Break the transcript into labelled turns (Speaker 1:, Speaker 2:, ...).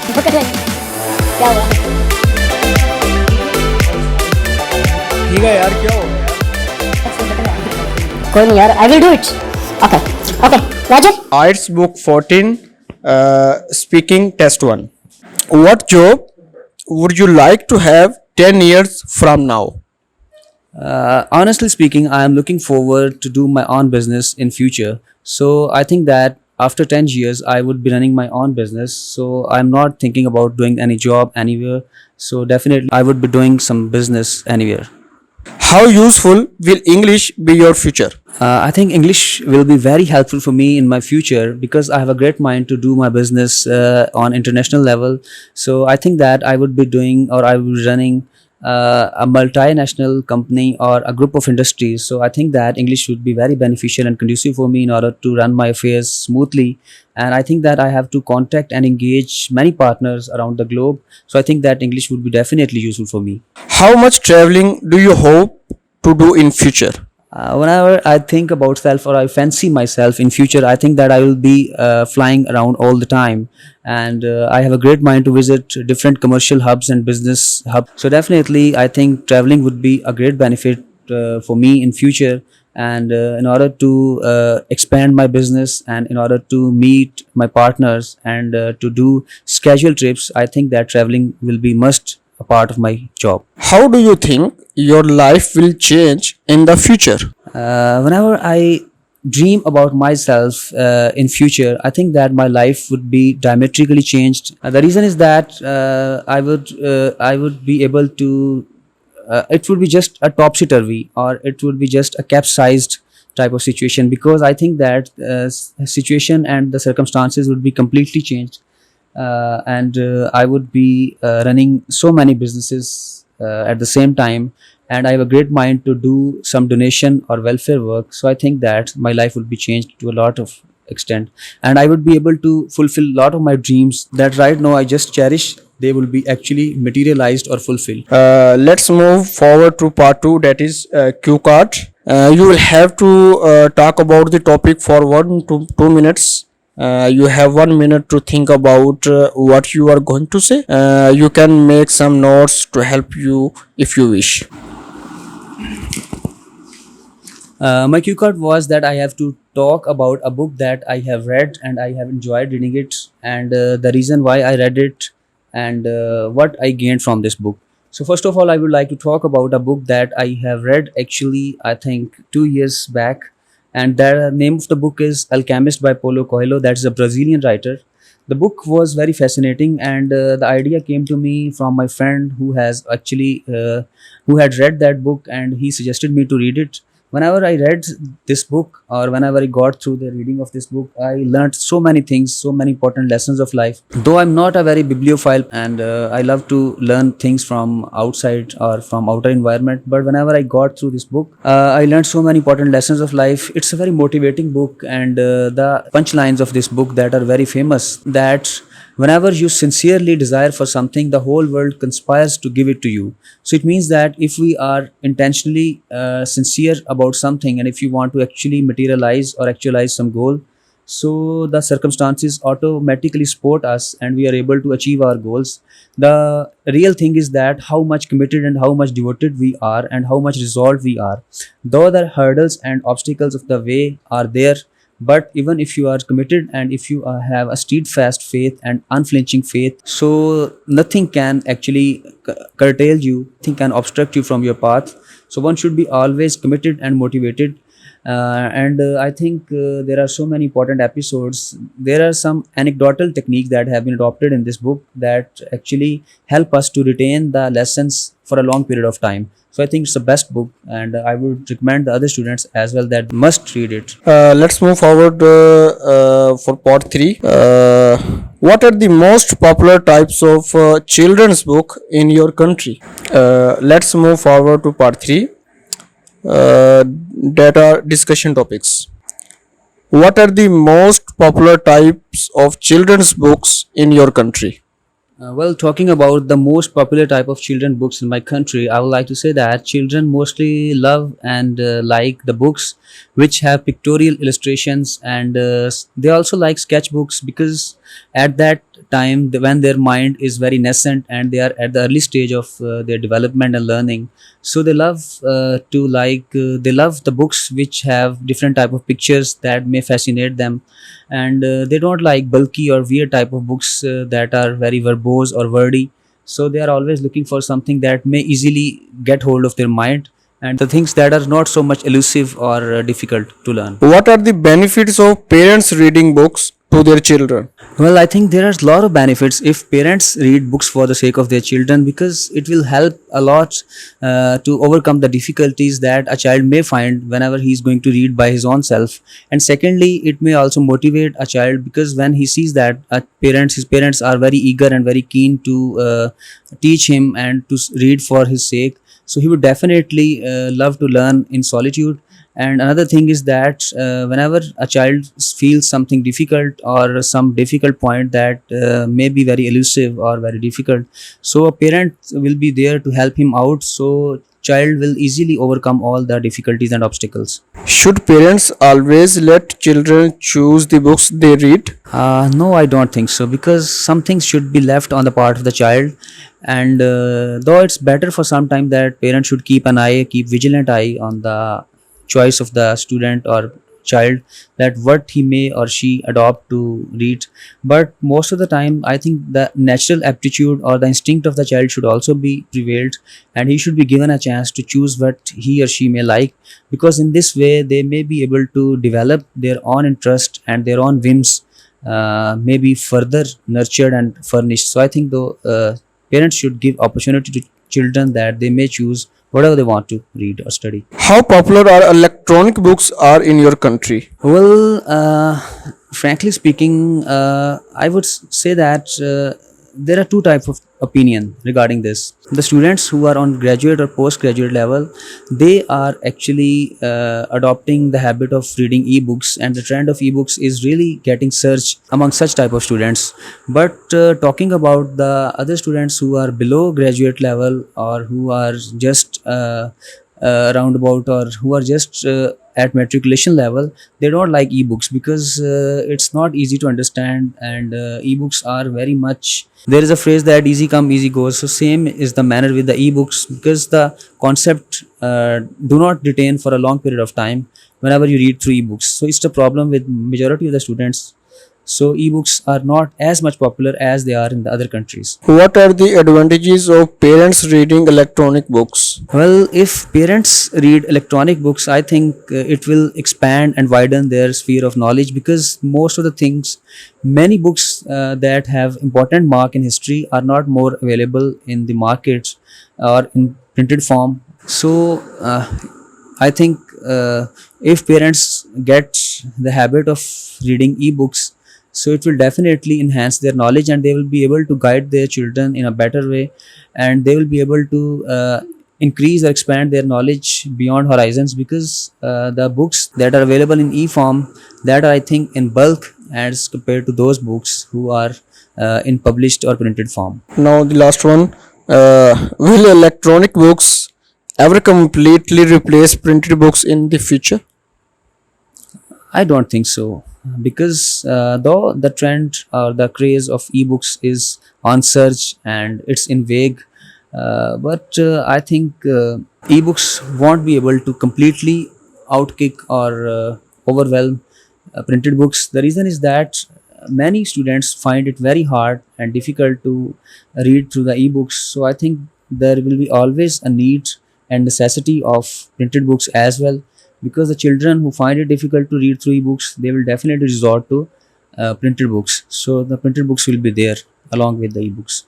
Speaker 1: क्या हुआ?
Speaker 2: ठीक है यार, क्या हो गया?
Speaker 1: कोई नहीं यार, I will do it. Okay, okay. Roger.
Speaker 2: IELTS book 14, speaking test 1. What job would you like to have 10 years from now?
Speaker 3: Honestly speaking, I am looking forward to do my own business in future. So I think that after 10 years, I would be running my own business. So I'm not thinking about doing any job anywhere. So definitely, I would be doing some business anywhere.
Speaker 2: How useful will English be your future?
Speaker 3: I think English will be very helpful for me in my future because I have a great mind to do my business on international level. So I think that I would be doing or I will be running a multinational company or a group of industries. So I think that English would be very beneficial and conducive for me in order to run my affairs smoothly. And I think that I have to contact and engage many partners around the globe. So I think that English would be definitely useful for me.
Speaker 2: How much traveling do you hope to do in future?
Speaker 3: Whenever I think about self or I fancy myself in future, I think that I will be flying around all the time, and I have a great mind to visit different commercial hubs and business hubs. So definitely, I think traveling would be a great benefit for me in future. And in order to expand my business and in order to meet my partners and to do scheduled trips, I think that traveling will be must a part of my job.
Speaker 2: How do you think your life will change in the future?
Speaker 3: Whenever I dream about myself in future, I think that my life would be diametrically changed. The reason is that I would be able to it would be just a topsy turvy or it would be just a capsized type of situation, because I think that situation and the circumstances would be completely changed. And I would be running so many businesses at the same time, and I have a great mind to do some donation or welfare work. So I think that my life would be changed to a lot of extent, and I would be able to fulfill a lot of my dreams that right now I just cherish. They will be actually materialized or fulfilled.
Speaker 2: Let's move forward to part 2, that is Q card. You will have to talk about the topic for 1 to 2 minutes. You have 1 minute to think about what you are going to say. You can make some notes to help you if you wish.
Speaker 3: My cue card was that I have to talk about a book that I have read and I have enjoyed reading it, and the reason why I read it, and what I gained from this book. So first of all, I would like to talk about a book that I have read actually I think 2 years back, and the name of the book is Alchemist by Paulo Coelho. That's a Brazilian writer. The book was very fascinating, and the idea came to me from my friend who has actually who had read that book, and he suggested me to read it. Whenever I read this book or whenever I got through the reading of this book, I learned so many things, so many important lessons of life. Though I'm not a very bibliophile and I love to learn things from outside or from outer environment, but whenever I got through this book, I learned so many important lessons of life. It's a very motivating book, and the punchlines of this book that are very famous, that whenever you sincerely desire for something, the whole world conspires to give it to you. So it means that if we are intentionally sincere about something, and if you want to actually materialize or actualize some goal, so the circumstances automatically support us and we are able to achieve our goals. The real thing is that how much committed and how much devoted we are and how much resolved we are. Though the hurdles and obstacles of the way are there, but even if you are committed and if you have a steadfast faith and unflinching faith, so nothing can actually curtail you, nothing can obstruct you from your path. So one should be always committed and motivated. And I think there are so many important episodes. There are some anecdotal techniques that have been adopted in this book that actually help us to retain the lessons for a long period of time. So I think it's the best book, and I would recommend the other students as well that must read it.
Speaker 2: Let's move forward for part 3. What are the most popular types of children's book in your country? Let's move forward to part 3. Data discussion topics. What are the most popular types of children's books in your country?
Speaker 3: Well, talking about the most popular type of children books in my country, I would like to say that children mostly love and like the books which have pictorial illustrations, and they also like sketchbooks because at that time, when their mind is very nascent and they are at the early stage of their development and learning, so they love they love the books which have different type of pictures that may fascinate them, and they don't like bulky or weird type of books that are very verbose or wordy. So they are always looking for something that may easily get hold of their mind, and the things that are not so much elusive or difficult to learn.
Speaker 2: What are the benefits of parents reading books to their children?
Speaker 3: Well, I think there are a lot of benefits if parents read books for the sake of their children, because it will help a lot to overcome the difficulties that a child may find whenever he is going to read by his own self. And secondly, it may also motivate a child, because when he sees that his parents are very eager and very keen to teach him and to read for his sake, so he would definitely love to learn in solitude. And another thing is that whenever a child feels something difficult or some difficult point that may be very elusive or very difficult, so a parent will be there to help him out, so child will easily overcome all the difficulties and obstacles.
Speaker 2: Should parents always let children choose the books they read?
Speaker 3: No, I don't think so, because some things should be left on the part of the child. And though it's better for some time that parents should keep vigilant eye on the choice of the student or child, that what he may or she adopt to read, but most of the time I think the natural aptitude or the instinct of the child should also be prevailed, and he should be given a chance to choose what he or she may like, because in this way they may be able to develop their own interest and their own whims may be further nurtured and furnished. So I think though parents should give opportunity to children that they may choose whatever they want to read or study.
Speaker 2: How popular are electronic books are in your country?
Speaker 3: Well, frankly speaking, I would say that there are two types of opinion regarding this. The students who are on graduate or postgraduate level, they are actually adopting the habit of reading ebooks, and the trend of ebooks is really getting surge among such type of students. But talking about the other students who are below graduate level, or who are just roundabout, or who are just at matriculation level, they don't like ebooks, because it's not easy to understand, and ebooks are very much, there is a phrase that easy come easy goes, so same is the manner with the ebooks, because the concept do not retain for a long period of time whenever you read through ebooks. So it's the problem with majority of the students. So ebooks are not as much popular as they are in the other countries.
Speaker 2: What are the advantages of parents reading electronic books?
Speaker 3: Well, if parents read electronic books, I think it will expand and widen their sphere of knowledge, because most of the things, many books that have important mark in history are not more available in the markets or in printed form. So I think if parents get the habit of reading ebooks, so it will definitely enhance their knowledge, and they will be able to guide their children in a better way, and they will be able to increase or expand their knowledge beyond horizons, because the books that are available in e-form, that are I think in bulk as compared to those books who are in published or printed form.
Speaker 2: Now the last one, will electronic books ever completely replace printed books in the future?
Speaker 3: I don't think so, because though the trend or the craze of ebooks is on surge and it's in vague, but I think ebooks won't be able to completely outkick or overwhelm printed books. The reason is that many students find it very hard and difficult to read through the ebooks. So I think there will be always a need and necessity of printed books as well, because the children who find it difficult to read through ebooks, they will definitely resort to printed books. So the printed books will be there along with the ebooks.